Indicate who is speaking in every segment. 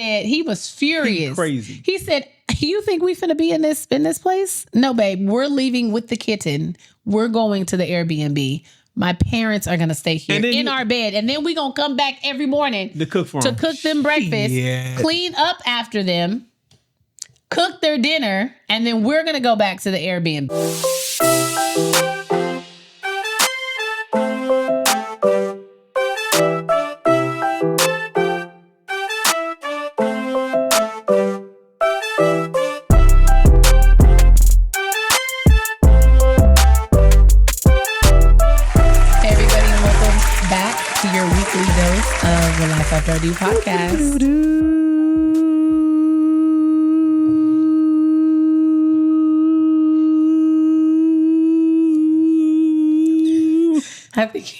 Speaker 1: said he was furious.
Speaker 2: He's crazy.
Speaker 1: He said, "You think we finna be in this place? No, babe. We're leaving with the kitten. We're going to the Airbnb. My parents are gonna stay here in our bed, and then we gonna come back every morning
Speaker 2: to cook for them.
Speaker 1: To cook them breakfast, clean up after them, cook their dinner, and then we're gonna go back to the Airbnb." After I Do podcast. I think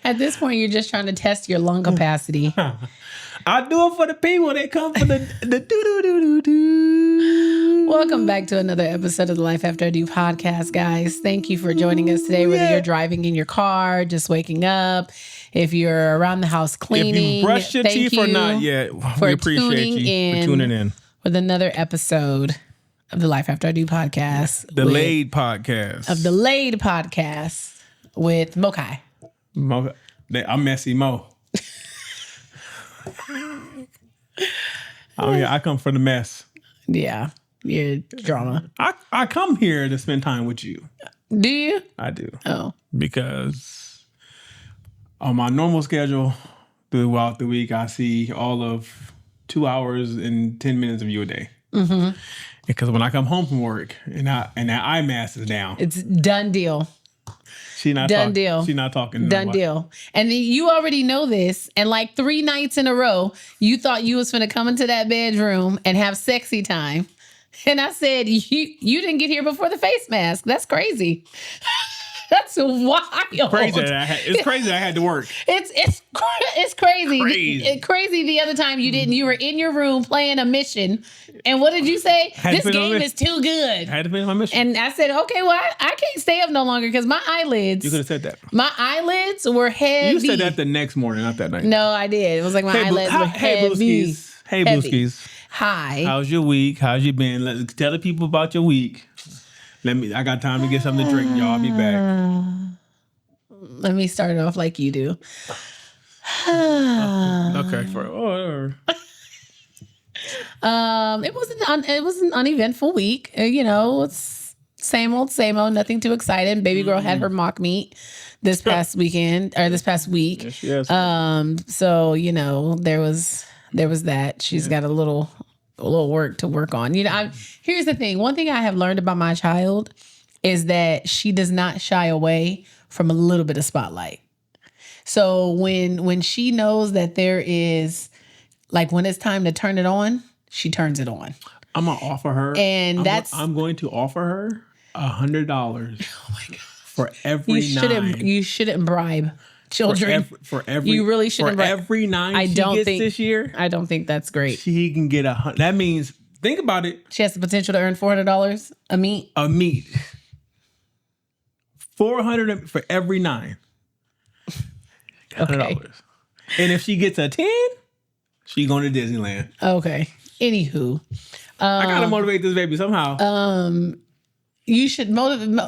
Speaker 1: at this point you're just trying to test your lung capacity.
Speaker 2: I do it for the people. They come for the do.
Speaker 1: Welcome back to another episode of the Life After I Do podcast, guys. Thank you for joining us today, whether you're driving in your car, just waking up, if you're around the house cleaning.
Speaker 2: If you brushed your teeth or not yet, we appreciate you for tuning in.
Speaker 1: With another episode of the Life After I Do podcast.
Speaker 2: Delayed podcast.
Speaker 1: Of the Delayed podcast with Mokai.
Speaker 2: I'm Messy Mo. I come for the mess.
Speaker 1: Yeah, you're drama.
Speaker 2: I come here to spend time with you.
Speaker 1: Do you?
Speaker 2: I do.
Speaker 1: Oh.
Speaker 2: Because on my normal schedule throughout the week, I see all of 2 hours and 10 minutes of you a day. Mm-hmm. Because when I come home from work and that eye mask is down,
Speaker 1: it's done deal.
Speaker 2: She's not
Speaker 1: done deal.
Speaker 2: She's not talking.
Speaker 1: Done deal. And you already know this. And like 3 nights in a row, you thought you was finna come into that bedroom and have sexy time. And I said, you didn't get here before the face mask. That's crazy. That's wild.
Speaker 2: It's crazy I had to work.
Speaker 1: It's crazy. It's crazy the other time you didn't. You were in your room playing a mission. And what did you say? This game is too good.
Speaker 2: I had to finish my mission.
Speaker 1: And I said, okay, well, I can't stay up no longer because my eyelids.
Speaker 2: You could have said that.
Speaker 1: My eyelids were heavy.
Speaker 2: You said that the next morning, not that night.
Speaker 1: No, I did. It was like my eyelids were heavy.
Speaker 2: Hey, Booskies.
Speaker 1: Hi.
Speaker 2: How's your week? How's you been? Tell the people about your week. I got time to get something to drink, y'all. I'll be back.
Speaker 1: Let me start it off like you do.
Speaker 2: Okay.
Speaker 1: It was an uneventful week. It's same old, nothing too exciting. Baby girl had her mock meet this past weekend or this past week.
Speaker 2: Yes.
Speaker 1: So, there was that. She's got a little work to work on. Here's the thing. One thing I have learned about my child is that she does not shy away from a little bit of spotlight. So when she knows that there is, like, when it's time to turn it on, she turns it on.
Speaker 2: I'm gonna offer her,
Speaker 1: and
Speaker 2: I'm going to offer her $100.
Speaker 1: Oh my God!
Speaker 2: For every
Speaker 1: you shouldn't bribe children.
Speaker 2: For every
Speaker 1: you really shouldn't.
Speaker 2: For every 9 she gets this year,
Speaker 1: I don't think that's great.
Speaker 2: She can get that means, think about it.
Speaker 1: She has the potential to earn $400 a meet.
Speaker 2: $400 for every 9. $100.
Speaker 1: Okay.
Speaker 2: And if she gets a 10, she going to Disneyland.
Speaker 1: Okay. Anywho,
Speaker 2: I gotta motivate this baby somehow.
Speaker 1: You should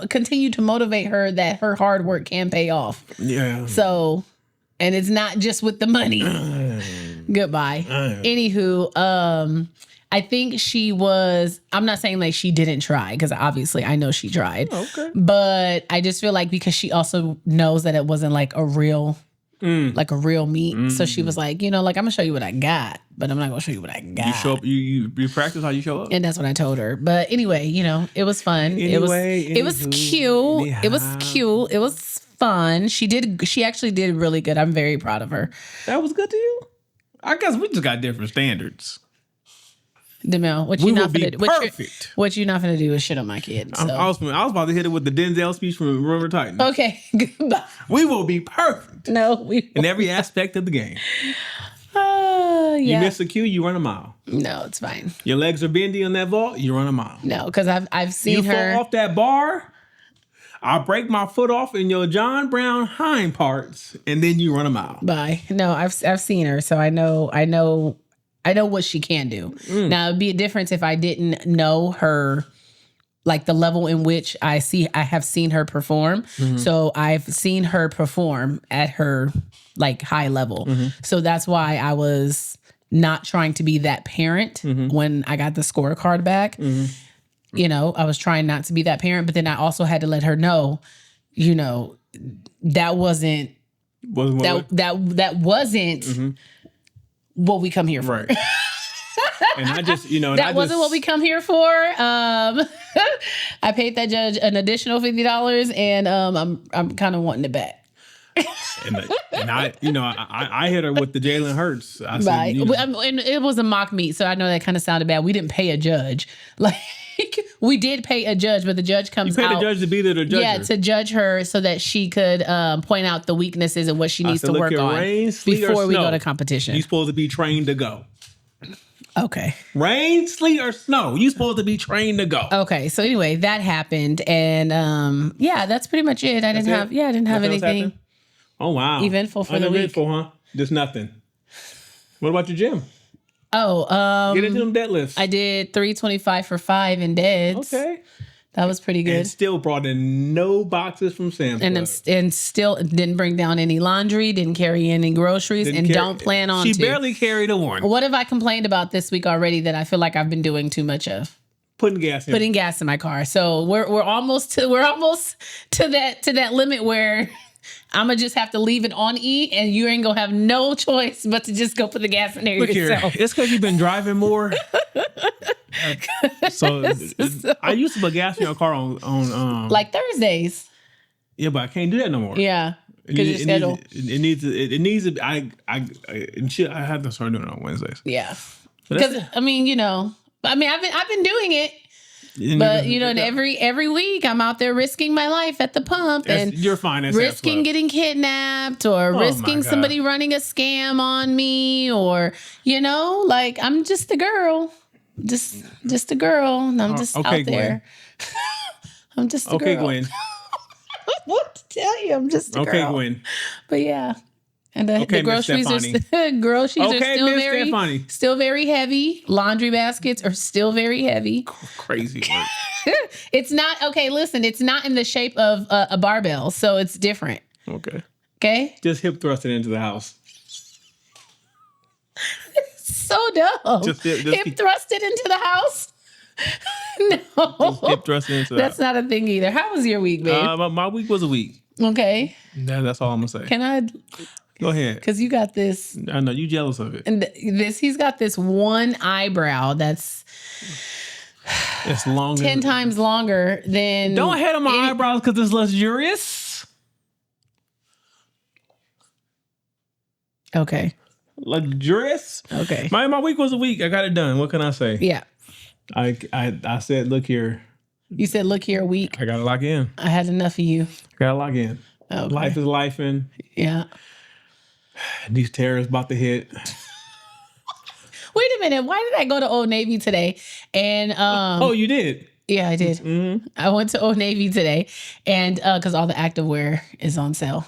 Speaker 1: continue to motivate her that her hard work can pay off.
Speaker 2: Yeah.
Speaker 1: So, and it's not just with the money. Goodbye. Anywho, I think I'm not saying like she didn't try, because obviously I know she tried.
Speaker 2: Okay.
Speaker 1: But I just feel like because she also knows that it wasn't like a real meet. So she was like, I'm gonna show you what I got, but I'm not gonna show you what I got.
Speaker 2: You show up, you practice how you show up.
Speaker 1: And that's what I told her. But anyway, it was fun. It was cute.
Speaker 2: Yeah.
Speaker 1: It was cute. It was fun. She actually did really good. I'm very proud of her.
Speaker 2: That was good to you? I guess we just got different standards.
Speaker 1: DeMille, what you not gonna do is shit on my kid. So.
Speaker 2: I was about to hit it with the Denzel speech from Remember Titans.
Speaker 1: Okay, goodbye.
Speaker 2: We will be perfect.
Speaker 1: No, we
Speaker 2: in every aspect of the game.
Speaker 1: Yeah.
Speaker 2: You miss a cue, you run a mile.
Speaker 1: No, it's fine.
Speaker 2: Your legs are bendy on that vault, you run a mile.
Speaker 1: No, because I've seen her
Speaker 2: fall off that bar. I'll break my foot off in your John Brown hind parts, and then you run a mile.
Speaker 1: Bye. No, I've seen her, so I know I know what she can do. Now it'd be a difference if I didn't know her, like the level in which I have seen her perform. So I've seen her perform at her like high level. So that's why I was not trying to be that parent when I got the scorecard back. You know, I was trying not to be that parent, but then I also had to let her know, you know, that wasn't that wasn't what we come here for.
Speaker 2: Right. And I just, you know,
Speaker 1: that wasn't what we come here for. I paid that judge an additional $50, and I'm kind of wanting it back.
Speaker 2: and I, you know, I hit her with the Jalen Hurts. I said,
Speaker 1: Right.
Speaker 2: you know,
Speaker 1: And it was a mock meet, so I know that kind of sounded bad. We didn't pay a judge. Like, we did pay a judge, but the judge comes out.
Speaker 2: You paid the judge to be there to judge her.
Speaker 1: Yeah, to judge her so that she could point out the weaknesses and what she needs to work on before we go to competition.
Speaker 2: You're supposed to be trained to go.
Speaker 1: Okay.
Speaker 2: Rain, sleet, or snow. You're supposed to be trained to go.
Speaker 1: Okay. So anyway, that happened. And yeah, that's pretty much it. I didn't have anything.
Speaker 2: Oh, wow.
Speaker 1: Eventful for the week.
Speaker 2: Uneventful, huh? Just nothing. What about your gym?
Speaker 1: Oh,
Speaker 2: get into them deadlifts.
Speaker 1: I did 325 for 5 in deads.
Speaker 2: Okay.
Speaker 1: That was pretty good.
Speaker 2: And still brought in no boxes from Sam's Club.
Speaker 1: And still didn't bring down any laundry, didn't carry any groceries, don't plan on to.
Speaker 2: She barely carried a one.
Speaker 1: What have I complained about this week already that I feel like I've been doing too much of?
Speaker 2: Putting gas in
Speaker 1: my car. So we're almost to that limit where I'm gonna just have to leave it on E, and you ain't gonna have no choice but to just go put the gas in there yourself.
Speaker 2: It's because you've been driving more. So I used to put gas in your car on
Speaker 1: like Thursdays.
Speaker 2: Yeah, but I can't do that no more.
Speaker 1: Yeah, because your schedule.
Speaker 2: It needs to. I have to start doing it on Wednesdays.
Speaker 1: Yeah, because I mean, you know, I've been doing it. But you know, and every week I'm out there risking my life at the pump, and
Speaker 2: you're fine.
Speaker 1: Risking getting kidnapped, or risking somebody running a scam on me, or you know, like I'm just a girl, just a girl, and I'm just out there. I'm just a girl.
Speaker 2: Okay, Gwen.
Speaker 1: What to tell you? I'm just a girl.
Speaker 2: Okay, Gwen.
Speaker 1: But yeah. And the groceries are still very heavy. Laundry baskets are still very heavy.
Speaker 2: Crazy work.
Speaker 1: It's not okay. Listen, it's not in the shape of a barbell, so it's different. Okay.
Speaker 2: Just hip thrust it into the house.
Speaker 1: So dumb. Just hip thrust it into the house. No,
Speaker 2: just hip thrust it into the
Speaker 1: That's
Speaker 2: house.
Speaker 1: not a thing either. How was your week, babe?
Speaker 2: My week was a week.
Speaker 1: Okay.
Speaker 2: That's all I'm gonna say.
Speaker 1: Can I?
Speaker 2: Go ahead.
Speaker 1: Because you got this.
Speaker 2: I know you jealous of it.
Speaker 1: And he's got this one eyebrow that's
Speaker 2: it's longer.
Speaker 1: 10 times longer than.
Speaker 2: Don't head on my eyebrows because it's luxurious.
Speaker 1: Okay.
Speaker 2: Luxurious.
Speaker 1: Okay.
Speaker 2: My week was a week. I got it done. What can I say?
Speaker 1: Yeah.
Speaker 2: I said, look here.
Speaker 1: You said, look here, a week.
Speaker 2: I gotta lock in.
Speaker 1: I had enough of you.
Speaker 2: Gotta lock in.
Speaker 1: Okay.
Speaker 2: Life is life in.
Speaker 1: Yeah.
Speaker 2: These terrorists about to hit.
Speaker 1: Wait a minute. Why did I go to Old Navy today? And
Speaker 2: you did?
Speaker 1: Yeah, I did.
Speaker 2: Mm-hmm.
Speaker 1: I went to Old Navy today, and because all the activewear is on sale,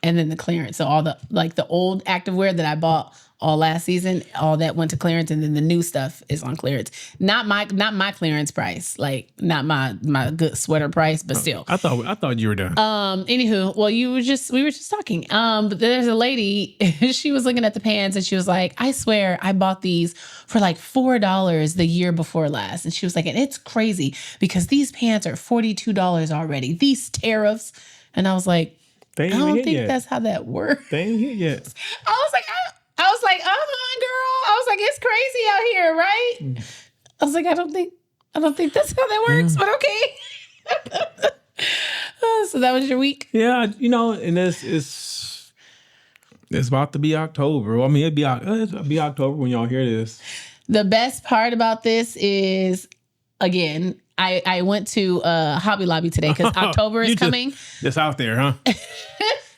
Speaker 1: and then the clearance. So all the the old activewear that I bought all last season, all that went to clearance, and then the new stuff is on clearance. Not my clearance price, like not my good sweater price, but still.
Speaker 2: I thought you were done.
Speaker 1: Anywho, well, we were just talking. But there's a lady, she was looking at the pants and she was like, I swear I bought these for like $4 the year before last. And she was like, and it's crazy because these pants are $42 already. These tariffs. And I was like, I don't think that's how that works.
Speaker 2: They ain't hit yet.
Speaker 1: I was like, girl. I was like, it's crazy out here, right? I was like, I don't think that's how that works, but okay. So that was your week?
Speaker 2: Yeah, and it's about to be October. Well, I mean, it'll be October when y'all hear this.
Speaker 1: The best part about this is, again, I went to Hobby Lobby today because October is coming.
Speaker 2: Just out there, huh?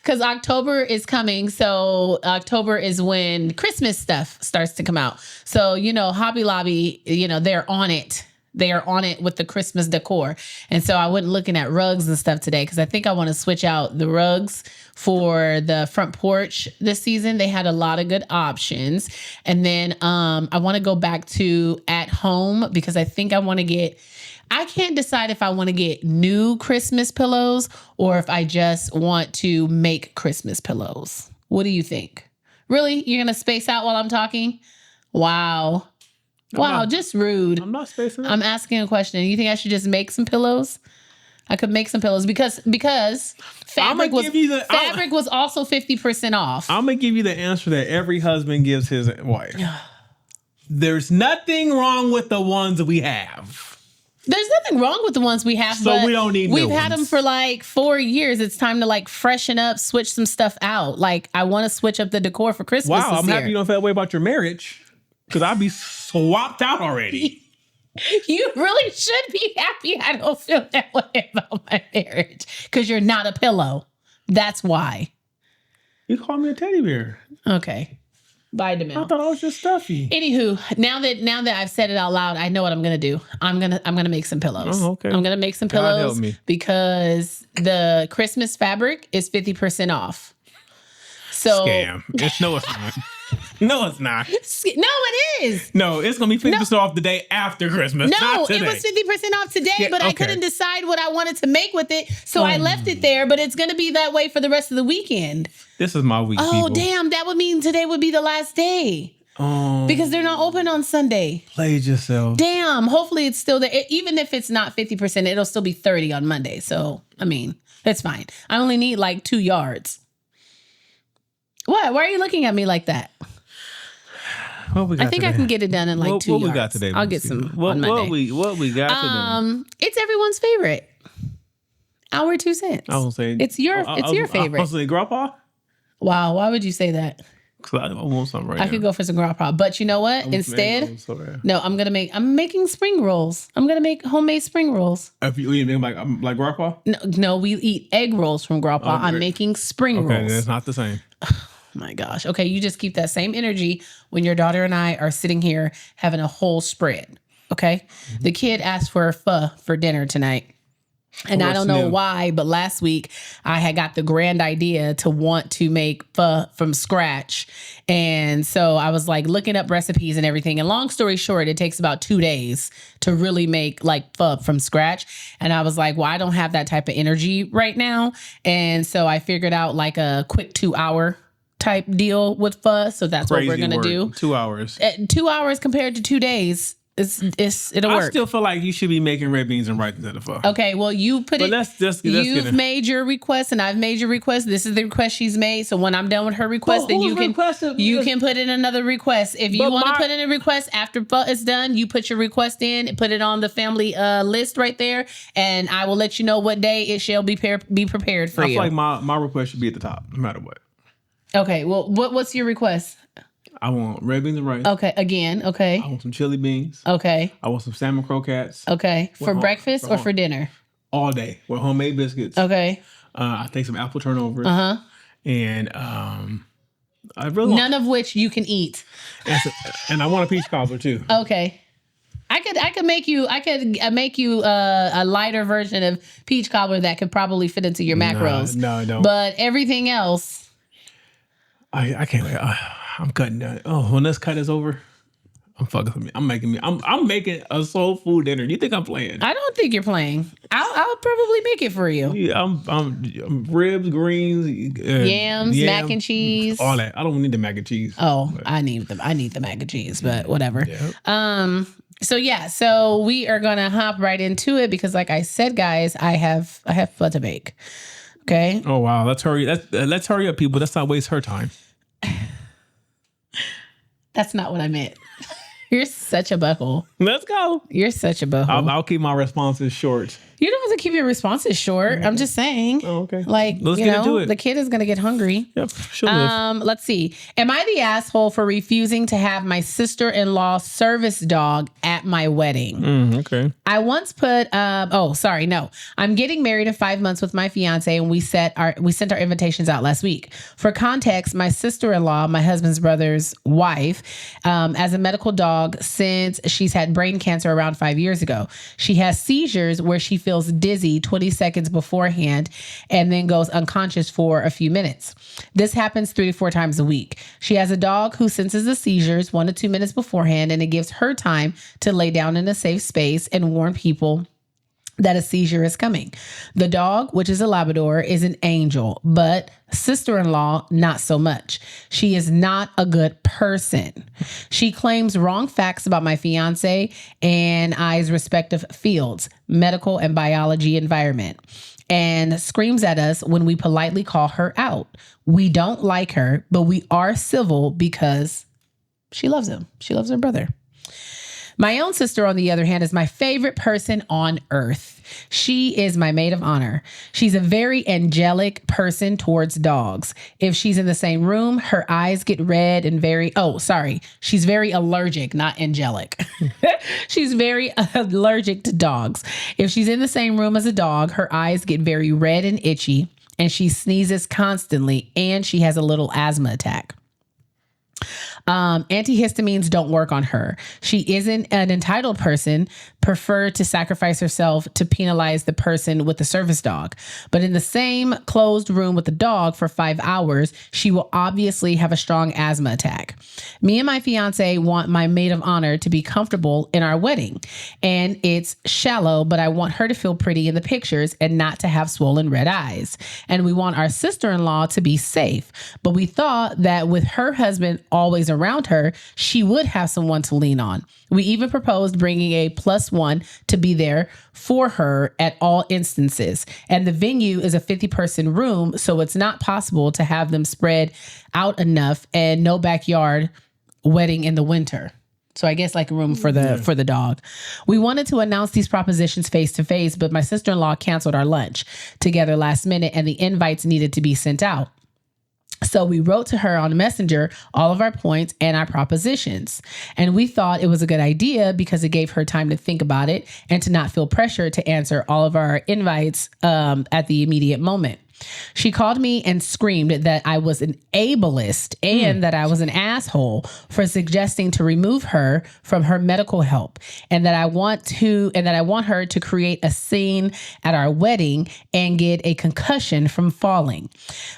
Speaker 1: Because October is coming. So October is when Christmas stuff starts to come out. So, Hobby Lobby, they're on it. They are on it with the Christmas decor. And so I went looking at rugs and stuff today because I think I want to switch out the rugs for the front porch this season. They had a lot of good options. And then I want to go back to at home because I think I can't decide if I want to get new Christmas pillows or if I just want to make Christmas pillows. What do you think? Really? You're going to space out while I'm talking? Wow. Just rude.
Speaker 2: I'm not spacing out.
Speaker 1: I'm asking a question. You think I should just make some pillows? I could make some pillows because fabric was also 50% off.
Speaker 2: I'm going to give you the answer that every husband gives his wife. There's nothing wrong with the ones we have.
Speaker 1: There's nothing wrong with the ones we have,
Speaker 2: so we don't need
Speaker 1: we've had them for like 4 years. It's time to like freshen up, switch some stuff out. Like I want to switch up the decor for Christmas.
Speaker 2: Wow, I'm happy you don't feel that way about your marriage because I'd be swapped out already.
Speaker 1: You really should be happy I don't feel that way about my marriage because you're not a pillow. That's why.
Speaker 2: You call me a teddy bear.
Speaker 1: Okay. Bye, DeMille.
Speaker 2: I thought I was just stuffy.
Speaker 1: Anywho, now that I've said it out loud, I know what I'm gonna do. I'm gonna make some pillows.
Speaker 2: Oh, okay.
Speaker 1: I'm gonna make some pillows
Speaker 2: help me.
Speaker 1: because the Christmas fabric is 50% off. So
Speaker 2: Scam. No, it's not. No, it's not.
Speaker 1: No, it is.
Speaker 2: No, it's going to be 50% off the day after Christmas.
Speaker 1: No,
Speaker 2: not today.
Speaker 1: it was 50% off today, but I couldn't decide what I wanted to make with it. So I left it there, but it's going to be that way for the rest of the weekend.
Speaker 2: This is my week, people.
Speaker 1: Damn. That would mean today would be the last day. Because they're not open on Sunday.
Speaker 2: Played yourself.
Speaker 1: Damn. Hopefully it's still there. Even if it's not 50%, it'll still be 30 on Monday. So, I mean, it's fine. I only need like 2 yards. What? Why are you looking at me like that? I think I can get it done in like 2 yards.
Speaker 2: What we got today?
Speaker 1: I'll get some on Monday.
Speaker 2: What we got today?
Speaker 1: It's everyone's favorite. Our 2 cents.
Speaker 2: I won't say
Speaker 1: it's your favorite.
Speaker 2: I was say grandpa.
Speaker 1: Wow, why would you say that?
Speaker 2: Because I want something right now.
Speaker 1: I could go for some grandpa, but you know what? Instead, I'm making spring rolls. I'm gonna make homemade spring rolls.
Speaker 2: If you eat them like grandpa?
Speaker 1: No, we eat egg rolls from grandpa. Okay. I'm making spring rolls.
Speaker 2: Okay, that's not the same.
Speaker 1: My gosh. Okay, you just keep that same energy when your daughter and I are sitting here having a whole spread. Okay? Mm-hmm. The kid asked for pho for dinner tonight. And I don't know why, but last week I had got the grand idea to want to make pho from scratch. And so I was like looking up recipes and everything. And long story short, it takes about 2 days to really make like pho from scratch. And I was like, well, I don't have that type of energy right now. And so I figured out like a quick 2-hour type deal with pho. So that's what we're going to do.
Speaker 2: 2 hours.
Speaker 1: 2 hours compared to 2 days. It'll work.
Speaker 2: I still feel like you should be making red beans and rice instead of pho.
Speaker 1: Okay, well, you put it. You've made your request, and I've made your request. This is the request she's made. So when I'm done with her request, then you can put in another request. If you want to put in a request after pho is done, you put your request in, put it on the family list right there, and I will let you know what day it shall be prepared for you.
Speaker 2: I feel like my request should be at the top, no matter what.
Speaker 1: Okay, well, what's your request?
Speaker 2: I want red beans and rice.
Speaker 1: Okay, again, okay.
Speaker 2: I want some chili beans.
Speaker 1: Okay.
Speaker 2: I want some salmon croquettes.
Speaker 1: Okay, for breakfast or for dinner?
Speaker 2: All day with homemade biscuits.
Speaker 1: Okay.
Speaker 2: I think some apple turnovers.
Speaker 1: Uh-huh.
Speaker 2: And I really
Speaker 1: none of which you can eat.
Speaker 2: And I want a peach cobbler too.
Speaker 1: Okay. I could make you a lighter version of peach cobbler that could probably fit into your macros.
Speaker 2: No, don't.
Speaker 1: But everything else,
Speaker 2: I can't wait. I'm cutting down. Oh, when this cut is over, I'm fucking with me. I'm making a soul food dinner. You think I'm playing?
Speaker 1: I don't think you're playing. I'll probably make it for you.
Speaker 2: Yeah, I'm ribs, greens,
Speaker 1: yams, mac and cheese,
Speaker 2: all that. I don't need the mac and cheese.
Speaker 1: Oh, but I need the mac and cheese, but whatever. Yep. So we are gonna hop right into it because, like I said, guys, I have pho to bake. Okay.
Speaker 2: Oh wow, let's hurry up, people. Let's not waste her time.
Speaker 1: That's not what I meant. You're such a butthole.
Speaker 2: Let's go.
Speaker 1: You're such a butthole.
Speaker 2: I'll keep my responses short.
Speaker 1: You don't have to to keep your responses short. I'm just saying.
Speaker 2: Oh, okay.
Speaker 1: Like,
Speaker 2: Let's get into it.
Speaker 1: The kid is going to get hungry.
Speaker 2: Yep, she'll live.
Speaker 1: Let's see. Am I the asshole for refusing to have my sister-in-law service dog at my wedding?
Speaker 2: Okay.
Speaker 1: I once put, no. I'm getting married in 5 months with my fiance, and we sent our invitations out last week. For context, my sister-in-law, my husband's brother's wife, as a medical dog since she's had brain cancer around 5 years ago. She has seizures where she feels dizzy 20 seconds beforehand and then goes unconscious for a few minutes. This happens 3 to 4 times a week. She has a dog who senses the seizures 1 to 2 minutes beforehand, and it gives her time to lay down in a safe space and warn people that a seizure is coming. The dog, which is a Labrador, is an angel, but sister-in-law, not so much. She is not a good person. She claims wrong facts about my fiance and I's respective fields, medical and biology environment, and screams at us when we politely call her out. We don't like her, but we are civil because she loves him. She loves her brother. My own sister, on the other hand, is my favorite person on earth. She is my maid of honor. She's a very angelic person towards dogs. If she's in the same room, her eyes get red and she's very allergic, not angelic. She's very allergic to dogs. If she's in the same room as a dog, her eyes get very red and itchy, and she sneezes constantly, and she has a little asthma attack. Antihistamines don't work on her. She isn't an entitled person, prefer to sacrifice herself to penalize the person with the service dog. But in the same closed room with the dog for 5 hours, she will obviously have a strong asthma attack. Me and my fiance want my maid of honor to be comfortable in our wedding. And it's shallow, but I want her to feel pretty in the pictures and not to have swollen red eyes. And we want our sister-in-law to be safe. But we thought that with her husband always around her, she would have someone to lean on. We even proposed bringing a +1 to be there for her at all instances. And the venue is a 50-person room, so it's not possible to have them spread out enough, and no backyard wedding in the winter. So I guess like a room for the dog. We wanted to announce these propositions face to face, but my sister-in-law canceled our lunch together last minute, and the invites needed to be sent out. So we wrote to her on Messenger all of our points and our propositions. And we thought it was a good idea because it gave her time to think about it and to not feel pressure to answer all of our invites at the immediate moment. She called me and screamed that I was an ableist and that I was an asshole for suggesting to remove her from her medical help, and that I want her to create a scene at our wedding and get a concussion from falling.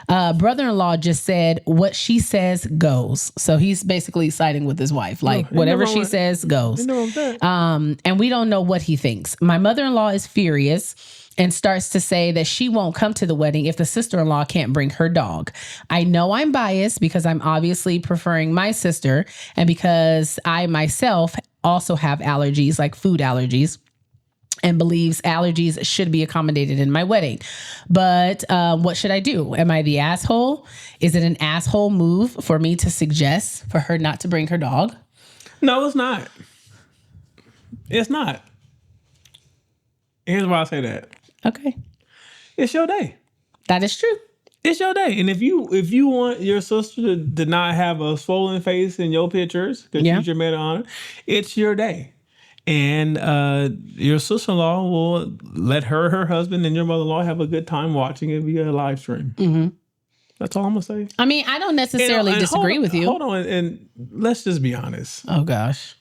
Speaker 1: Brother-in-law just said what she says goes. So he's basically siding with his wife. Like whatever she says goes. And we don't know what he thinks. My mother-in-law is furious and starts to say that she won't come to the wedding if the sister-in-law can't bring her dog. I know I'm biased because I'm obviously preferring my sister, and because I myself also have allergies, like food allergies, and believes allergies should be accommodated in my wedding. But what should I do? Am I the asshole? Is it an asshole move for me to suggest for her not to bring her dog?
Speaker 2: No, it's not. It's not. Here's why I say that.
Speaker 1: Okay.
Speaker 2: It's your day.
Speaker 1: That is true.
Speaker 2: It's your day. And if you want your sister to not have a swollen face in your pictures, because she's your maid of honor, it's your day. And your sister-in-law will let her husband, and your mother-in-law have a good time watching it via live stream. Mm-hmm. That's all I'm going to say.
Speaker 1: I mean, I don't necessarily disagree with you.
Speaker 2: Hold on. And let's just be honest.
Speaker 1: Oh, gosh.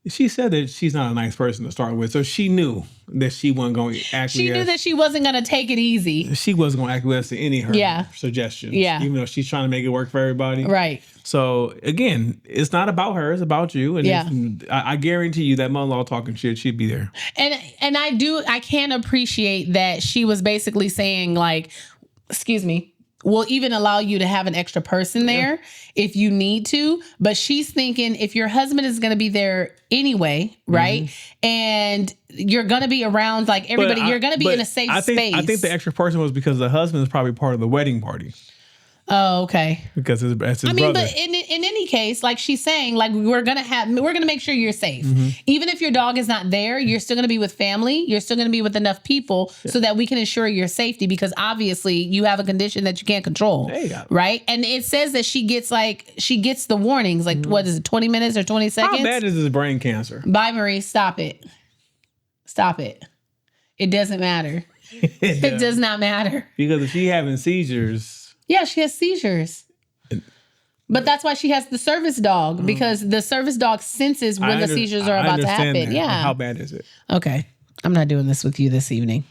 Speaker 2: She said that she's not a nice person to start with, so she knew that she wasn't going to acquiesce.
Speaker 1: She knew that she wasn't going to take it easy.
Speaker 2: She wasn't going to acquiesce to any of her suggestions. Yeah. Even though she's trying to make it work for everybody.
Speaker 1: Right.
Speaker 2: So, again, it's not about her. It's about you. And I guarantee you that mother-in-law talking shit, she'd be there.
Speaker 1: And I can appreciate that she was basically saying, like, excuse me, we'll even allow you to have an extra person there if you need to. But she's thinking if your husband is going to be there anyway, right? Mm-hmm. And you're going to be around like everybody. You're going to be in a safe space.
Speaker 2: I think the extra person was because the husband is probably part of the wedding party.
Speaker 1: Oh, okay.
Speaker 2: Because that's his
Speaker 1: I mean,
Speaker 2: brother.
Speaker 1: but in any case, like she's saying, like we're gonna make sure you're safe. Even if your dog is not there, you're still gonna be with family. You're still gonna be with enough people so that we can ensure your safety. Because obviously, you have a condition that you can't control,
Speaker 2: There you go.
Speaker 1: right? And it says that she gets the warnings. Like what is it, 20 minutes or 20 seconds?
Speaker 2: How bad is his brain cancer?
Speaker 1: Bye, Marie. Stop it. Stop it. It doesn't matter. It does not matter.
Speaker 2: Because if she having seizures.
Speaker 1: Yeah, she has seizures. But that's why she has the service dog, because the service dog senses when the seizures are about to happen.
Speaker 2: That.
Speaker 1: Yeah.
Speaker 2: How bad is it?
Speaker 1: Okay. I'm not doing this with you this evening.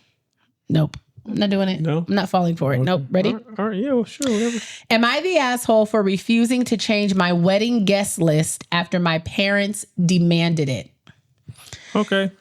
Speaker 1: Nope. I'm not doing it.
Speaker 2: No?
Speaker 1: I'm not falling for it.
Speaker 2: Okay.
Speaker 1: Nope. Ready?
Speaker 2: All right. Yeah, well, sure. Whatever.
Speaker 1: Am I the asshole for refusing to change my wedding guest list after my parents demanded it?
Speaker 2: Okay.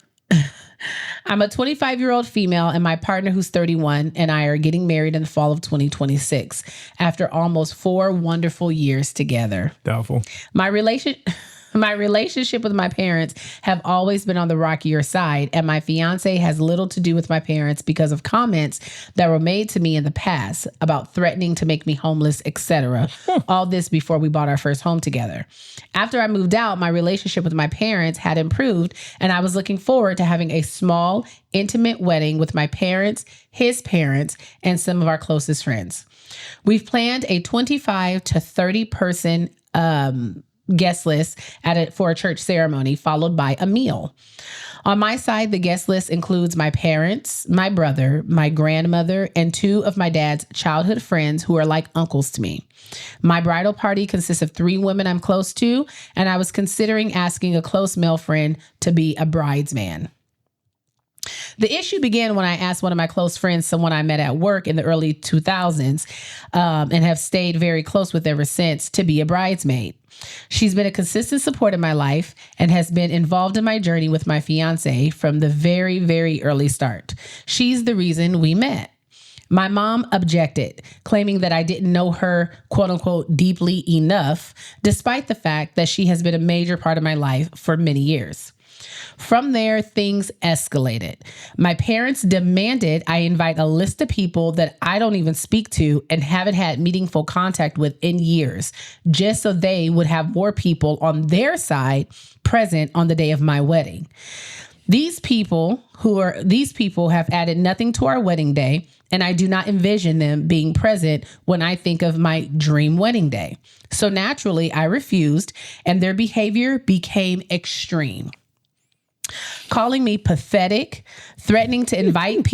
Speaker 1: I'm a 25-year-old female, and my partner, who's 31, and I are getting married in the fall of 2026 after almost 4 wonderful years together.
Speaker 2: Doubtful.
Speaker 1: My relationship with my parents have always been on the rockier side, and my fiance has little to do with my parents because of comments that were made to me in the past about threatening to make me homeless, etc. All this before we bought our first home together. After I moved out, my relationship with my parents had improved, and I was looking forward to having a small, intimate wedding with my parents, his parents, and some of our closest friends. We've planned a 25 to 30 person guest list for a church ceremony, followed by a meal. On my side, the guest list includes my parents, my brother, my grandmother, and 2 of my dad's childhood friends who are like uncles to me. My bridal party consists of 3 women I'm close to, and I was considering asking a close male friend to be a bridesman. The issue began when I asked one of my close friends, someone I met at work in the early 2000s, and have stayed very close with ever since, to be a bridesmaid. She's been a consistent support in my life and has been involved in my journey with my fiance from the very, very early start. She's the reason we met. My mom objected, claiming that I didn't know her, quote unquote, deeply enough, despite the fact that she has been a major part of my life for many years. From there, things escalated. My parents demanded I invite a list of people that I don't even speak to and haven't had meaningful contact with in years, just so they would have more people on their side present on the day of my wedding. These people have added nothing to our wedding day, and I do not envision them being present when I think of my dream wedding day. So naturally, I refused, and their behavior became extreme. Calling me pathetic, threatening to invite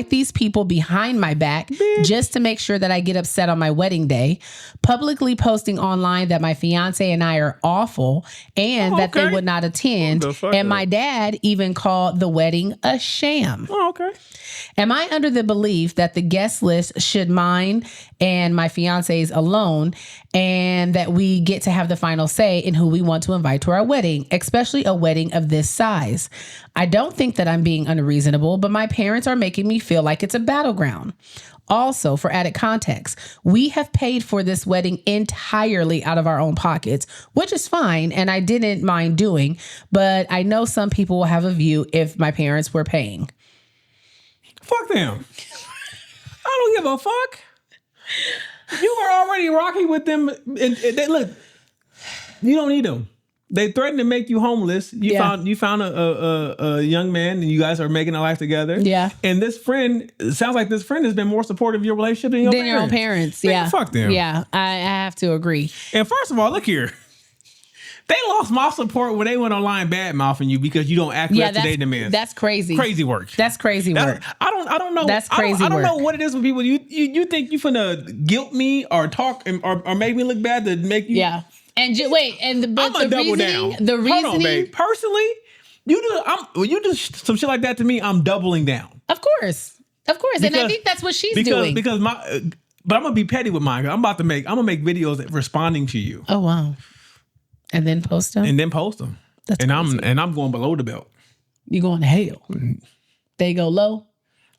Speaker 1: these people behind my back just to make sure that I get upset on my wedding day, publicly posting online that my fiance and I are awful and that they would not attend. And my dad even called the wedding a sham.
Speaker 2: Oh, okay.
Speaker 1: Am I under the belief that the guest list should mine and my fiance's alone, and that we get to have the final say in who we want to invite to our wedding, especially a wedding of this size? I don't think that I'm being unreasonable, but my parents are making me feel like it's a battleground. Also, for added context, we have paid for this wedding entirely out of our own pockets, which is fine, and I didn't mind doing, but I know some people will have a view if my parents were paying.
Speaker 2: Fuck them. I don't give a fuck. You were already rocking with them. And they, look, you don't need them. They threatened to make you homeless. You found a young man, and you guys are making a life together. Yeah. And this friend, it sounds like this friend has been more supportive of your relationship than your parents.
Speaker 1: Your own parents.
Speaker 2: Man, fuck them.
Speaker 1: Yeah, I have to agree.
Speaker 2: And first of all, look here. They lost my support when they went online bad mouthing you because you don't act up to their demands.
Speaker 1: That's crazy.
Speaker 2: Crazy work.
Speaker 1: That's crazy work.
Speaker 2: I don't know.
Speaker 1: That's crazy
Speaker 2: I don't
Speaker 1: work.
Speaker 2: know what it is with people. You think you finna guilt me or talk or make me look bad to make you?
Speaker 1: Yeah. And wait, and but
Speaker 2: I'm
Speaker 1: the
Speaker 2: double
Speaker 1: reasoning,
Speaker 2: down.
Speaker 1: the reasoning.
Speaker 2: Hold on, babe. Personally, when you do some shit like that to me, I'm doubling down.
Speaker 1: Of course, because, and I think that's what she's doing.
Speaker 2: But I'm gonna be petty with mine. I'm gonna make videos responding to you.
Speaker 1: Oh wow. And then post them?
Speaker 2: That's crazy. I'm going below the belt.
Speaker 1: You going to hell. They go low.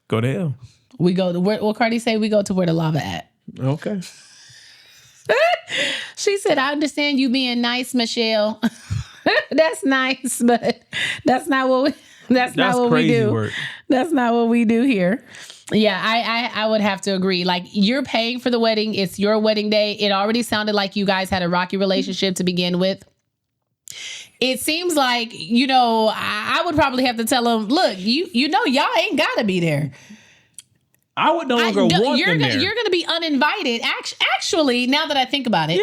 Speaker 2: Go to hell.
Speaker 1: We go to what Cardi say? We go to where the lava at.
Speaker 2: Okay.
Speaker 1: She said, I understand you being nice, Michelle. That's nice, but that's not what we do.
Speaker 2: Work.
Speaker 1: That's not what we do here. Yeah, I would have to agree. Like, you're paying for the wedding. It's your wedding day. It already sounded like you guys had a rocky relationship to begin with. It seems like, I would probably have to tell him, look, y'all ain't got to be there.
Speaker 2: I would no longer want them there.
Speaker 1: You're going to be uninvited. Actually, now that I think about it,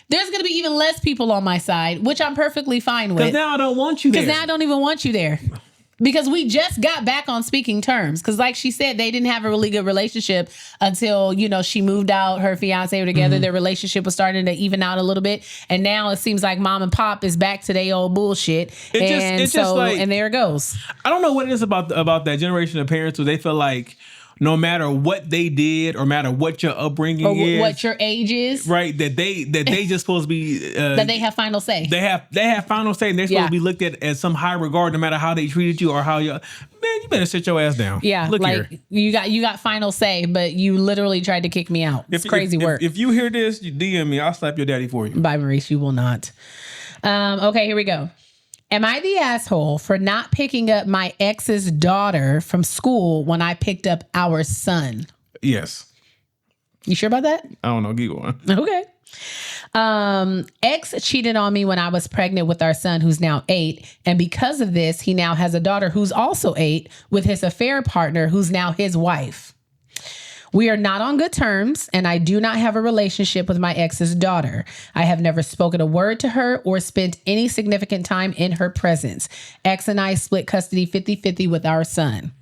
Speaker 1: there's going to be even less people on my side, which I'm perfectly fine with.
Speaker 2: Because now I don't want you there.
Speaker 1: Because now I don't even want you there. Because we just got back on speaking terms. Because like she said, they didn't have a really good relationship until, she moved out. Her fiance were together. Their relationship was starting to even out a little bit. And now it seems like mom and pop is back to their old bullshit. And there it goes.
Speaker 2: I don't know what it is about that generation of parents who they feel like no matter what they did or matter what your upbringing is,
Speaker 1: what your age is,
Speaker 2: right? That they just supposed to be
Speaker 1: that they have final say.
Speaker 2: They have final say, and they're supposed to be looked at as some high regard, no matter how they treated you or how you. Man, you better sit your ass down.
Speaker 1: Yeah,
Speaker 2: look
Speaker 1: like
Speaker 2: here.
Speaker 1: you got final say, but you literally tried to kick me out. It's crazy work.
Speaker 2: If you hear this, you DM me. I'll slap your daddy for you.
Speaker 1: Bye, Maurice. You will not. Okay, here we go. Am I the asshole for not picking up my ex's daughter from school when I picked up our son?
Speaker 2: Yes.
Speaker 1: You sure about that?
Speaker 2: I don't know. Keep going.
Speaker 1: Okay. Ex cheated on me when I was pregnant with our son, who's now 8. And because of this, he now has a daughter who's also 8 with his affair partner, who's now his wife. We are not on good terms, and I do not have a relationship with my ex's daughter. I have never spoken a word to her or spent any significant time in her presence. Ex and I split custody 50-50 with our son.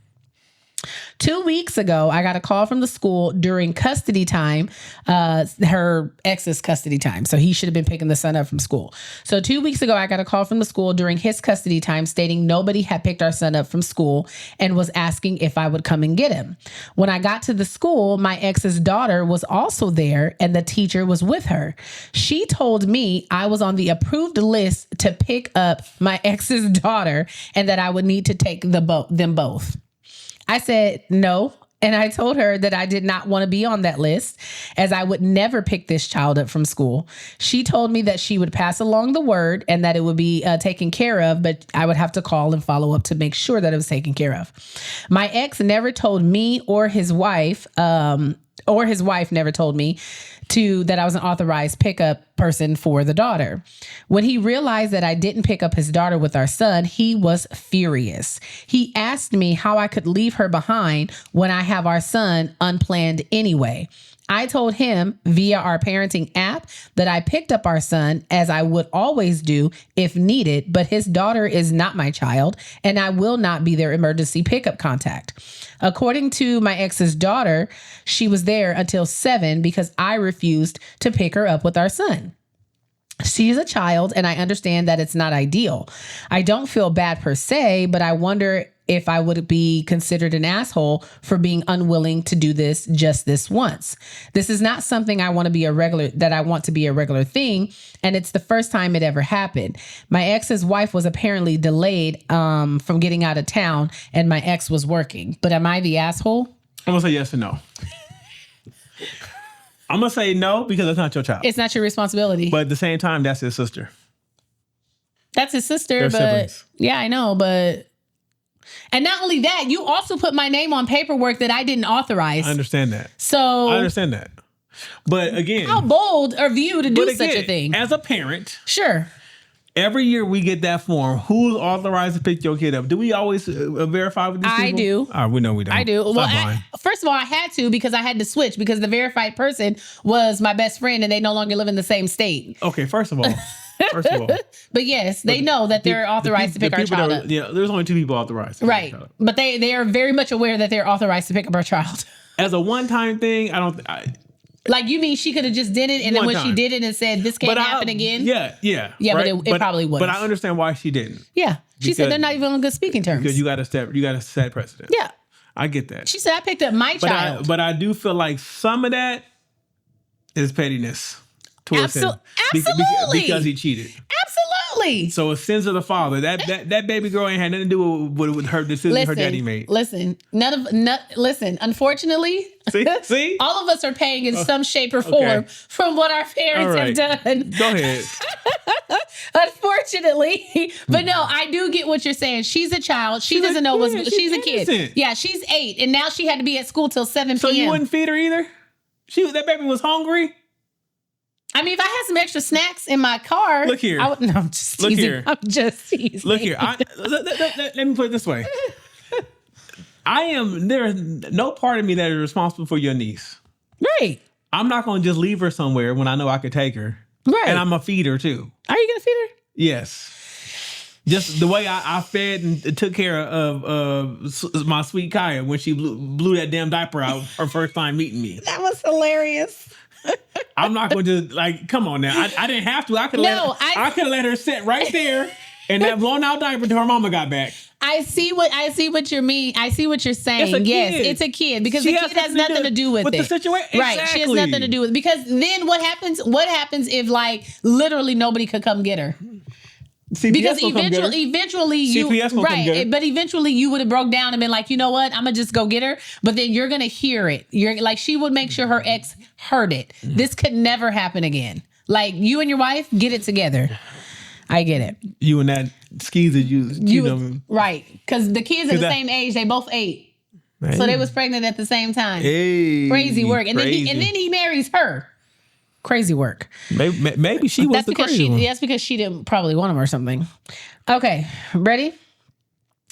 Speaker 1: 2 weeks ago, I got a call from the school during custody time, her ex's custody time. So he should have been picking the son up from school. So 2 weeks ago, I got a call from the school during his custody time stating nobody had picked our son up from school and was asking if I would come and get him. When I got to the school, my ex's daughter was also there and the teacher was with her. She told me I was on the approved list to pick up my ex's daughter and that I would need to take them both. I said no, and I told her that I did not want to be on that list as I would never pick this child up from school. She told me that she would pass along the word and that it would be taken care of, but I would have to call and follow up to make sure that it was taken care of. My ex never told me or his wife never told me that I was an authorized pickup person for the daughter. When he realized that I didn't pick up his daughter with our son, he was furious. He asked me how I could leave her behind when I have our son unplanned anyway. I told him via our parenting app that I picked up our son as I would always do if needed, but his daughter is not my child and I will not be their emergency pickup contact. According to my ex's daughter, she was there until 7 because I refused to pick her up with our son. She's a child and I understand that it's not ideal. I don't feel bad per se, but I wonder if I would be considered an asshole for being unwilling to do this just this once. This is not something I want to be a regular thing, and it's the first time it ever happened. My ex's wife was apparently delayed from getting out of town, and my ex was working. But am I the asshole?
Speaker 2: I'm gonna say yes and no. I'm gonna say no because that's not your child.
Speaker 1: It's not your responsibility.
Speaker 2: But at the same time, that's his sister.
Speaker 1: That's his sister,
Speaker 2: They're
Speaker 1: but
Speaker 2: siblings.
Speaker 1: Yeah, I know, but. And not only that, you also put my name on paperwork that I didn't authorize.
Speaker 2: I understand that.
Speaker 1: So
Speaker 2: I understand that. But again,
Speaker 1: how bold of you to do such a thing?
Speaker 2: As a parent,
Speaker 1: sure.
Speaker 2: Every year we get that form. Who's authorized to pick your kid up? Do we always verify with these people?
Speaker 1: I do.
Speaker 2: All right, we know we don't.
Speaker 1: I do. Well, first of all, I had to because I had to switch because the verified person was my best friend and they no longer live in the same state.
Speaker 2: Okay, first of all.
Speaker 1: But yes, they know that they're authorized to pick our child up.
Speaker 2: Yeah, there's only 2 people authorized.
Speaker 1: Right. But they are very much aware that they're authorized to pick up our child.
Speaker 2: As a one-time thing,
Speaker 1: like, you mean she could have just did it and then when she did it and said, this can't happen again?
Speaker 2: Yeah.
Speaker 1: Yeah, right? but it probably would.
Speaker 2: But I understand why she didn't.
Speaker 1: Yeah. She said they're not even on good speaking terms.
Speaker 2: Because you got to set precedent.
Speaker 1: Yeah.
Speaker 2: I get that.
Speaker 1: She said, I picked up my child.
Speaker 2: But I do feel like some of that is pettiness towards him.
Speaker 1: Absolutely.
Speaker 2: Because he cheated.
Speaker 1: Absolutely. Absolutely.
Speaker 2: So it's sins of the father. That baby girl ain't had nothing to do with her decision her daddy made.
Speaker 1: Listen, unfortunately,
Speaker 2: see?
Speaker 1: all of us are paying in some shape or form from what our parents have done.
Speaker 2: Go ahead.
Speaker 1: Unfortunately. But no, I do get what you're saying. She's a child. She doesn't know what's she's a kid. Yeah, she's 8. And now she had to be at school till 7 p.m.
Speaker 2: So you wouldn't feed her either? That baby was hungry?
Speaker 1: I mean, if I had some extra snacks in my car,
Speaker 2: look here.
Speaker 1: I'm just teasing. Look here. I'm just teasing.
Speaker 2: Look here. Let me put it this way. There's no part of me that is responsible for your niece.
Speaker 1: Right.
Speaker 2: I'm not going to just leave her somewhere when I know I could take her. Right. And I'm going to feed her too.
Speaker 1: Are you going to feed her?
Speaker 2: Yes. Just the way I fed and took care of my sweet Kaya when she blew that damn diaper out her first time meeting me.
Speaker 1: That was hilarious.
Speaker 2: I'm not going to come on now. I didn't have to. I could have let her sit right there and that blown out diaper until her mama got back.
Speaker 1: I see what you mean. I see what you're saying. Yes, it's a kid because the kid has nothing to do with it.
Speaker 2: The situation.
Speaker 1: Right. She has nothing to do with it. Because then what happens if literally nobody could come get her?
Speaker 2: CPS
Speaker 1: because eventually you right, but eventually you would have broke down and been like, you know what, I'm gonna just go get her. But then you're gonna hear it. You're like, she would make sure her ex heard it. This could never happen again. Like, you and your wife, get it together. I get it.
Speaker 2: You and that skeezer, you know,
Speaker 1: right? Because the kids are the same age. They both 8, so they was pregnant at the same time.
Speaker 2: Hey,
Speaker 1: crazy work, and then he marries her. Crazy work.
Speaker 2: Maybe she was the crazy one.
Speaker 1: That's because she didn't probably want him or something. Okay, ready?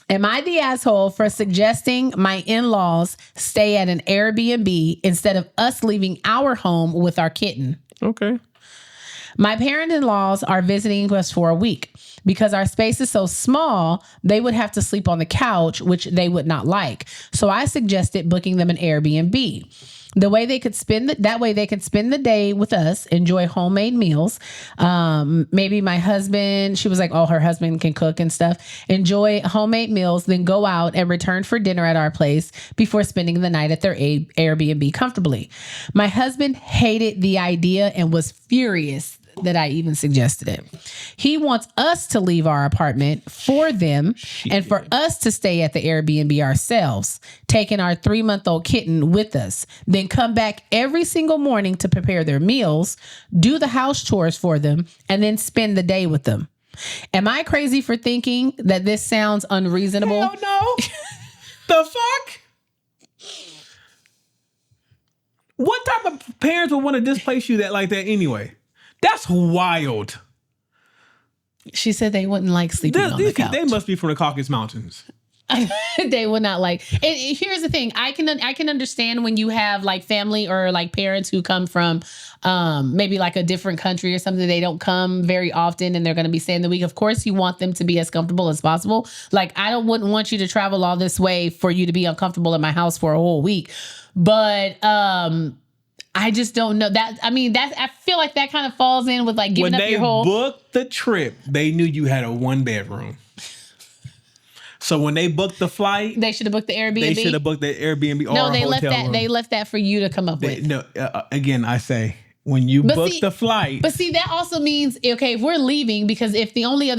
Speaker 1: Am I the asshole for suggesting my in-laws stay at an Airbnb instead of us leaving our home with our kitten?
Speaker 2: Okay.
Speaker 1: My parent-in-laws are visiting us for a week. Because our space is so small, they would have to sleep on the couch, which they would not like. So I suggested booking them an Airbnb. That way they could spend the day with us, enjoy homemade meals. Maybe my husband, she was like, her husband can cook and stuff. Enjoy homemade meals, then go out and return for dinner at our place before spending the night at their Airbnb comfortably. My husband hated the idea and was furious that I even suggested it. He wants us to leave our apartment for them and for us to stay at the Airbnb ourselves, taking our 3-month-old kitten with us, then come back every single morning to prepare their meals, do the house chores for them, and then spend the day with them. Am I crazy for thinking that this sounds unreasonable?
Speaker 2: Hell no. The fuck? What type of parents would want to displace you like that anyway? That's wild.
Speaker 1: She said they wouldn't like sleeping on the couch.
Speaker 2: They must be from the Caucasus Mountains.
Speaker 1: They would not like. And here's the thing: I can understand when you have like family or like parents who come from maybe like a different country or something. They don't come very often, and they're going to be staying the week. Of course, you want them to be as comfortable as possible. Like, wouldn't want you to travel all this way for you to be uncomfortable in my house for a whole week. But I just don't know that. I mean, I feel like that kind of falls in with like giving up your whole.
Speaker 2: When they booked the trip, they knew you had a 1-bedroom. So when they booked the flight,
Speaker 1: they should have booked the Airbnb.
Speaker 2: They should have booked the Airbnb or
Speaker 1: no, they
Speaker 2: a
Speaker 1: left
Speaker 2: hotel
Speaker 1: that.
Speaker 2: room.
Speaker 1: They left that for you to come up with.
Speaker 2: No, again, I say when you book the flight.
Speaker 1: But see, that also means okay, if we're leaving, because if the only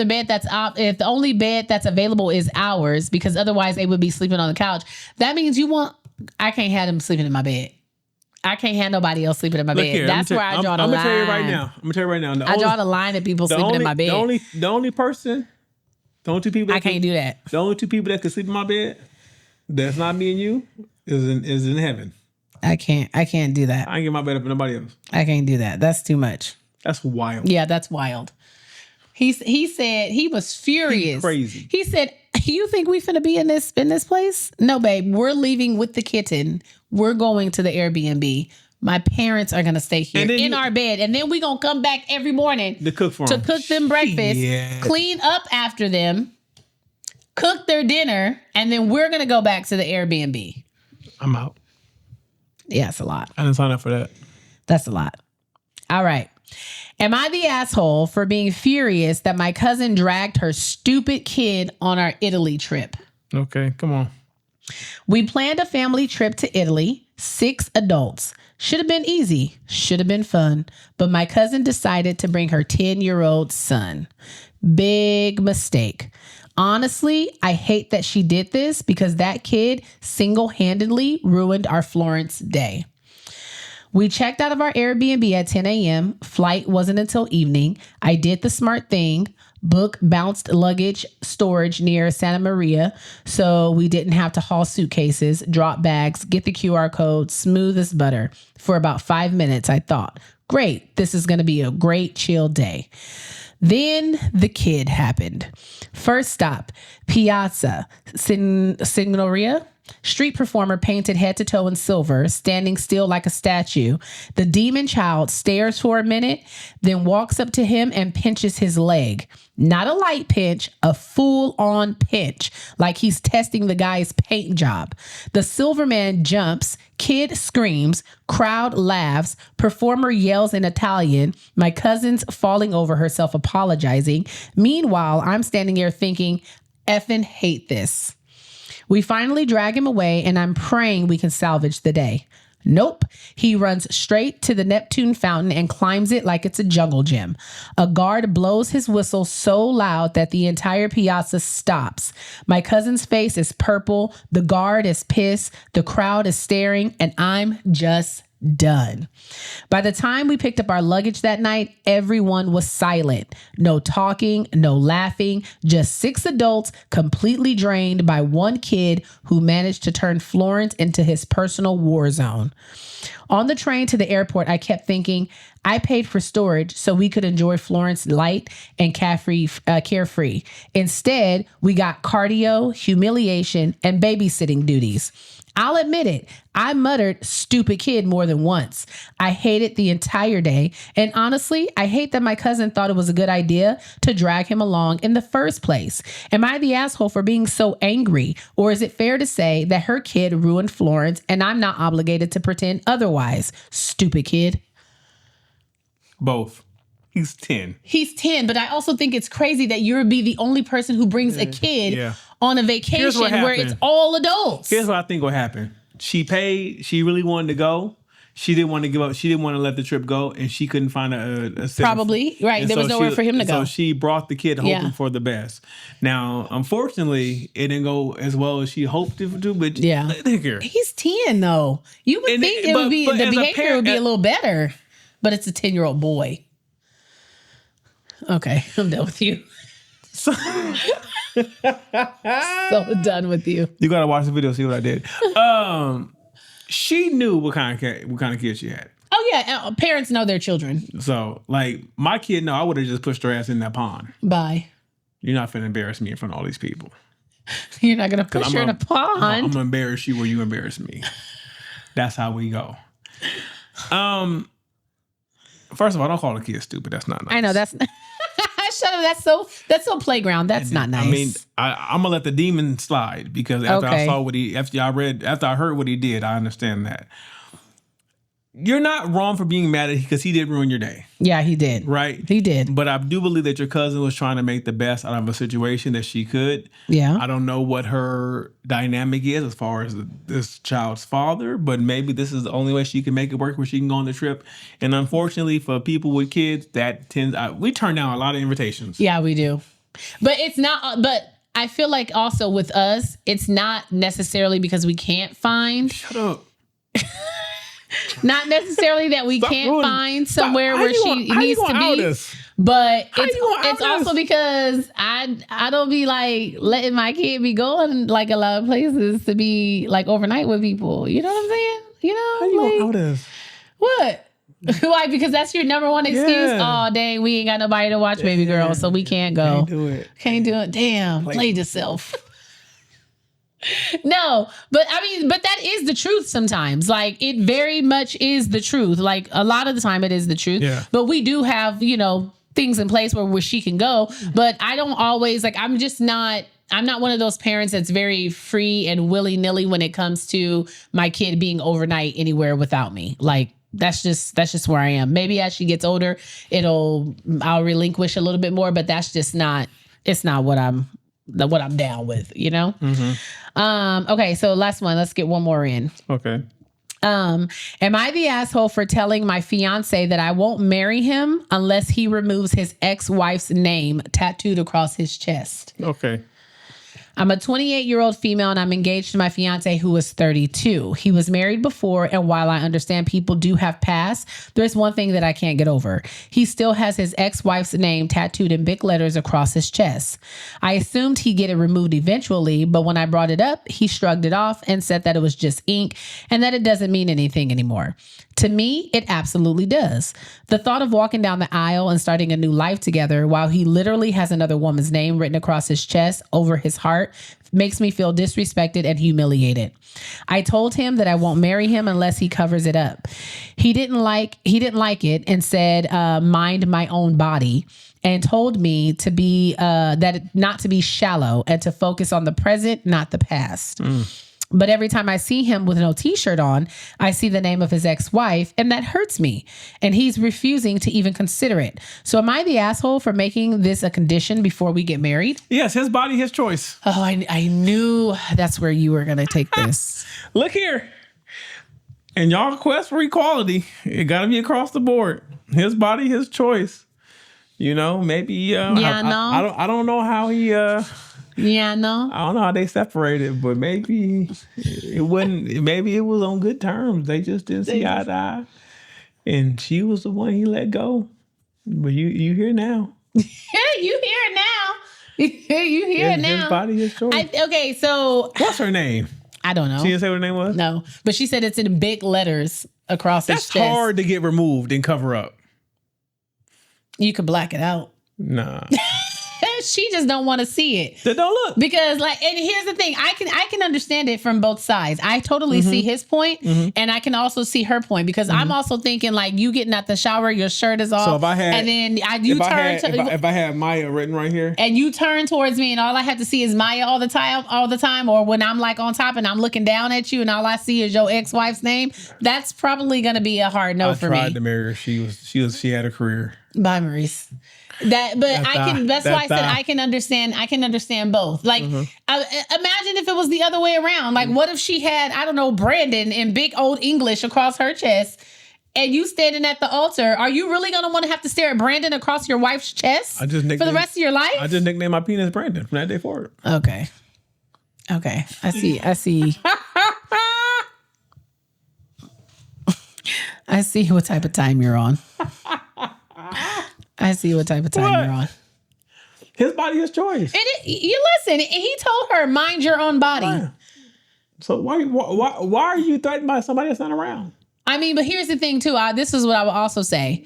Speaker 1: bed that's available is ours, because otherwise they would be sleeping on the couch. That means I can't have them sleeping in my bed. I can't have nobody else sleeping in my bed.
Speaker 2: Here,
Speaker 1: That's where I draw the line.
Speaker 2: I'm gonna tell you right now.
Speaker 1: I draw the line at people sleeping in my bed.
Speaker 2: The only two people.
Speaker 1: I can't do that.
Speaker 2: The only 2 people that can sleep in my bed, that's not me and you, is in heaven.
Speaker 1: I can't do that.
Speaker 2: I ain't get my bed up for nobody else.
Speaker 1: I can't do that. That's too much.
Speaker 2: That's wild.
Speaker 1: Yeah, that's wild. He said he was furious.
Speaker 2: He's crazy.
Speaker 1: He said, "You think we finna be in this place? No, babe. We're leaving with the kitten. We're going to the Airbnb. My parents are gonna stay here in our bed, and then we gonna come back every morning
Speaker 2: to cook
Speaker 1: them breakfast, clean up after them, cook their dinner, and then we're gonna go back to the Airbnb."
Speaker 2: I'm out.
Speaker 1: Yeah, it's a lot.
Speaker 2: I didn't sign up for that.
Speaker 1: That's a lot. All right. Am I the asshole for being furious that my cousin dragged her stupid kid on our Italy trip?
Speaker 2: Okay, come on.
Speaker 1: We planned a family trip to Italy, 6 adults. Should have been easy, should have been fun, but my cousin decided to bring her 10-year-old son. Big mistake. Honestly, I hate that she did this because that kid single-handedly ruined our Florence day. We checked out of our Airbnb at 10 a.m. Flight wasn't until evening. I did the smart thing, book bounced luggage storage near Santa Maria so we didn't have to haul suitcases, drop bags, get the QR code, smooth as butter. For about 5 minutes, I thought, great, this is going to be a great chill day. Then the kid happened. First stop, Piazza Signoria. Street performer painted head to toe in silver, standing still like a statue. The demon child stares for a minute, then walks up to him and pinches his leg. Not a light pinch, a full-on pinch, like he's testing the guy's paint job. The silver man jumps, kid screams, crowd laughs, performer yells in Italian, my cousin's falling over herself apologizing. Meanwhile, I'm standing here thinking, effing hate this. We finally drag him away, and I'm praying we can salvage the day. Nope. He runs straight to the Neptune fountain and climbs it like it's a jungle gym. A guard blows his whistle so loud that the entire piazza stops. My cousin's face is purple. The guard is pissed. The crowd is staring, and I'm just done. By the time we picked up our luggage that night, everyone was silent. No talking, no laughing, just 6 adults completely drained by one kid who managed to turn Florence into his personal war zone. On the train to the airport, I kept thinking, I paid for storage so we could enjoy Florence light and carefree. Instead, we got cardio, humiliation, and babysitting duties. I'll admit it, I muttered stupid kid more than once. I hated the entire day. And honestly, I hate that my cousin thought it was a good idea to drag him along in the first place. Am I the asshole for being so angry? Or is it fair to say that her kid ruined Florence and I'm not obligated to pretend otherwise? Stupid kid.
Speaker 2: Both. He's 10.
Speaker 1: He's 10, but I also think it's crazy that you'll be the only person who brings a kid on a vacation where it's all adults.
Speaker 2: Here's what I think will happen. She paid. She really wanted to go. She didn't want to give up. She didn't want to let the trip go, and she couldn't find a
Speaker 1: probably right.
Speaker 2: And
Speaker 1: there was nowhere for him to go.
Speaker 2: So she brought the kid hoping for the best. Now, unfortunately, it didn't go as well as she hoped it to. But
Speaker 1: he's 10 though. You would think it would be the behavior would be a little better, but it's a 10-year-old boy. Okay, I'm done with you. So done with you.
Speaker 2: You gotta watch the video, see what I did. She knew what kind of kid she had.
Speaker 1: Oh yeah, parents know their children.
Speaker 2: So like my kid, no, I would have just pushed her ass in that pond.
Speaker 1: Bye.
Speaker 2: You're not finna embarrass me in front of all these people.
Speaker 1: You're not gonna push her in a pond.
Speaker 2: I'm gonna embarrass you where you embarrass me. That's how we go. First of all, don't call a kid stupid. That's not nice.
Speaker 1: I know that's. Shut up. That's so playground. That's not nice.
Speaker 2: I mean, I'm gonna let the demon slide because after I saw after I heard what he did, I understand that. You're not wrong for being mad at him because he did ruin your day.
Speaker 1: Yeah, he did.
Speaker 2: Right?
Speaker 1: He did.
Speaker 2: But I do believe that your cousin was trying to make the best out of a situation that she could.
Speaker 1: Yeah.
Speaker 2: I don't know what her dynamic is as far as this child's father, but maybe this is the only way she can make it work where she can go on the trip. And unfortunately for people with kids, we turn down a lot of invitations.
Speaker 1: Yeah, we do. But it's not, but I feel like also with us, it's not necessarily because we can't find.
Speaker 2: Shut up.
Speaker 1: Not necessarily that we can't find somewhere where she needs to be, but it's also because I don't be like letting my kid be going like a lot of places to be like overnight with people. You know what I'm saying? You know,
Speaker 2: how you gonna out this?
Speaker 1: What? Why? Because that's your number one excuse. Yeah. Oh dang, we ain't got nobody to watch baby girl, so we can't go. Can't do it. Damn, played yourself. No, but that is the truth sometimes. Like it very much is the truth. Like a lot of the time it is the truth. Yeah. But we do have, things in place where she can go. But I don't always I'm not one of those parents that's very free and willy-nilly when it comes to my kid being overnight anywhere without me. Like that's just where I am. Maybe as she gets older, I'll relinquish a little bit more, but it's not what I'm down with,
Speaker 2: Mm-hmm.
Speaker 1: Okay, so last one. Let's get one more in.
Speaker 2: Okay.
Speaker 1: Am I the asshole for telling my fiance that I won't marry him unless he removes his ex-wife's name tattooed across his chest?
Speaker 2: Okay.
Speaker 1: I'm a 28-year-old female and I'm engaged to my fiance who is 32. He was married before, and while I understand people do have past, there's one thing that I can't get over. He still has his ex-wife's name tattooed in big letters across his chest. I assumed he'd get it removed eventually, but when I brought it up, he shrugged it off and said that it was just ink and that it doesn't mean anything anymore. To me, it absolutely does. The thought of walking down the aisle and starting a new life together while he literally has another woman's name written across his chest over his heart makes me feel disrespected and humiliated. I told him that I won't marry him unless he covers it up. He didn't like it and said, mind my own body, and told me to be not to be shallow and to focus on the present, not the past. But every time I see him with no t-shirt on, I see the name of his ex-wife, and that hurts me. And he's refusing to even consider it. So am I the asshole for making this a condition before we get married?
Speaker 2: Yes, his body, his choice.
Speaker 1: Oh, I knew that's where you were going to take this.
Speaker 2: Look here. In y'all quest for equality, it got to be across the board. His body, his choice. You know, maybe. I don't know how he.
Speaker 1: Yeah, no.
Speaker 2: I don't know how they separated, but maybe it wasn't. Maybe it was on good terms. They just didn't see eye to eye, and she was the one he let go. But you here now.
Speaker 1: You here now. You here now.
Speaker 2: His body, his choice.
Speaker 1: Okay, so
Speaker 2: what's her name?
Speaker 1: I don't know.
Speaker 2: She didn't say what her name was?
Speaker 1: No, but she said it's in big letters across his chest.
Speaker 2: That's hard to get removed and cover up.
Speaker 1: You could black it out.
Speaker 2: Nah.
Speaker 1: She just don't want to see it.
Speaker 2: They don't look.
Speaker 1: Because and here's the thing, I can understand it from both sides. I totally see his point, and I can also see her point, because I'm also thinking like, you getting out the shower, your shirt is off.
Speaker 2: So if I had,
Speaker 1: and then
Speaker 2: if I had Maya written right here,
Speaker 1: and you turn towards me, and all I have to see is Maya all the time, or when I'm like on top and I'm looking down at you, and all I see is your ex-wife's name, that's probably gonna be a hard no for me. I tried
Speaker 2: to marry her. She had a career.
Speaker 1: Bye, Maurice. That's why I said I can understand both. Like, imagine if it was the other way around. Like, what if she had, I don't know, Brandon in big old English across her chest, and you standing at the altar? Are you really going to want to have to stare at Brandon across your wife's chest for the rest of your life?
Speaker 2: I just nicknamed my penis Brandon from that day forward.
Speaker 1: Okay. I see. I see what type of time you're on. I see what type of time you're on.
Speaker 2: His body, his choice.
Speaker 1: You listen. He told her, mind your own body. Right.
Speaker 2: So why are you threatened by somebody that's not around?
Speaker 1: I mean, but here's the thing too. This is what I will also say.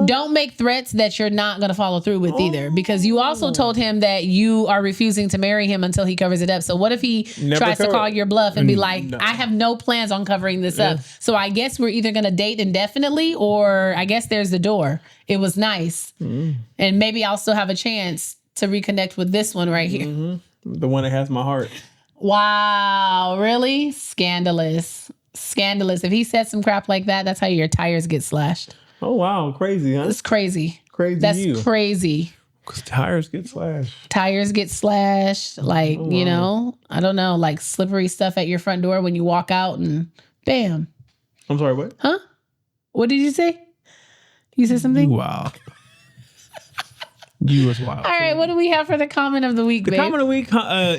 Speaker 1: Don't make threats that you're not going to follow through with either, because you also told him that you are refusing to marry him until he covers it up. So what if he tries to call your bluff and be like, I have no plans on covering this up. So I guess we're either going to date indefinitely, or I guess there's the door. It was nice. And maybe I'll still have a chance to reconnect with this one right here.
Speaker 2: The one that has my heart.
Speaker 1: Wow. Really? Scandalous. If he said some crap like that, that's how your tires get slashed.
Speaker 2: Oh, wow. Crazy, huh?
Speaker 1: It's crazy.
Speaker 2: That's
Speaker 1: crazy.
Speaker 2: Because tires get
Speaker 1: slashed. Like, you know, I don't know, like slippery stuff at your front door when you walk out and bam.
Speaker 2: I'm sorry, what?
Speaker 1: Huh? What did you say? You said something?
Speaker 2: Wow. You was wild.
Speaker 1: All right, what do we have for the comment of the week, babe?
Speaker 2: The comment of the week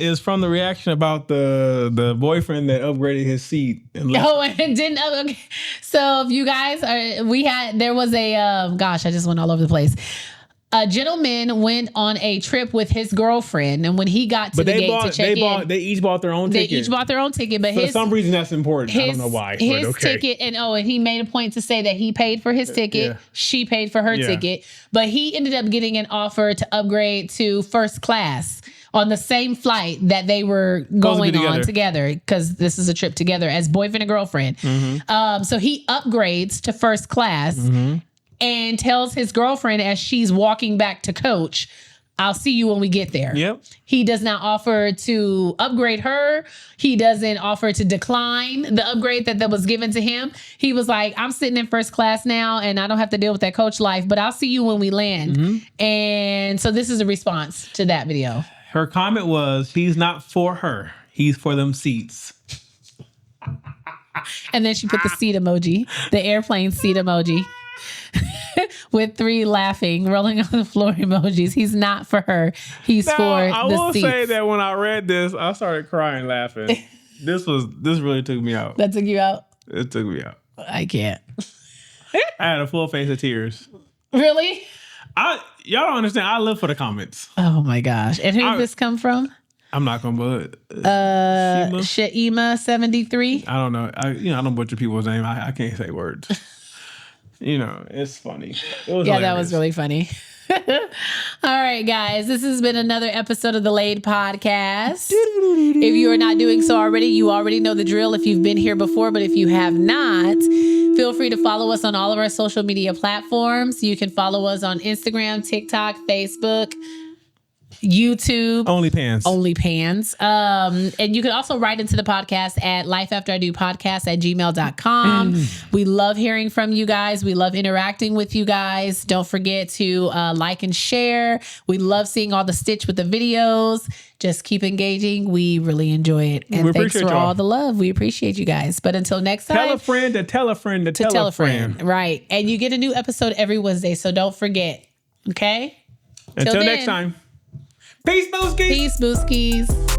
Speaker 2: is from the reaction about the boyfriend that upgraded his seat. And
Speaker 1: didn't. Okay. So if you guys there was a, gosh, I just went all over the place. A gentleman went on a trip with his girlfriend, and when he got to the gate to check in,
Speaker 2: they each bought their own ticket.
Speaker 1: But
Speaker 2: for some reason that's important. I don't know why.
Speaker 1: His ticket, and he made a point to say that he paid for his ticket, she paid for her ticket, but he ended up getting an offer to upgrade to first class on the same flight that they were going on together, because this is a trip together as boyfriend and girlfriend. So he upgrades to first class. And tells his girlfriend as she's walking back to coach, I'll see you when we get there.
Speaker 2: Yep.
Speaker 1: He does not offer to upgrade her. He doesn't offer to decline the upgrade that was given to him. He was like, I'm sitting in first class now and I don't have to deal with that coach life, but I'll see you when we land. And so this is a response to that video.
Speaker 2: Her comment was, he's not for her. He's for them seats.
Speaker 1: And then she put the seat emoji, the airplane seat emoji. With 3 laughing, rolling on the floor emojis. He's not for her. He's for
Speaker 2: I
Speaker 1: the
Speaker 2: will
Speaker 1: seats.
Speaker 2: say that when I read this, I started crying laughing. This really took me out.
Speaker 1: That took you out?
Speaker 2: It took me out.
Speaker 1: I can't.
Speaker 2: I had a full face of tears.
Speaker 1: Really?
Speaker 2: Y'all don't understand. I live for the comments.
Speaker 1: Oh my gosh. And who did this come from?
Speaker 2: I'm not gonna butcher.
Speaker 1: Shaima73.
Speaker 2: I don't know. I don't butcher people's name. I can't say words. It's funny. It was hilarious.
Speaker 1: That was really funny. All right, guys. This has been another episode of the Laid Podcast. If you are not doing so already, you already know the drill if you've been here before. But if you have not, feel free to follow us on all of our social media platforms. You can follow us on Instagram, TikTok, Facebook, YouTube, OnlyPans. And you can also write into the podcast at lifeafteridopodcast@gmail.com. We love hearing from you guys. We love interacting with you guys. Don't forget to like and share. We love seeing all the stitch with the videos. Just keep engaging. We really enjoy it. And thanks for all the love. We appreciate you guys. But until next time.
Speaker 2: Tell a friend to tell a friend to tell a friend.
Speaker 1: Right. And you get a new episode every Wednesday. So don't forget. Okay?
Speaker 2: Until next time. Peace, Booskies.
Speaker 1: Peace, Booskies.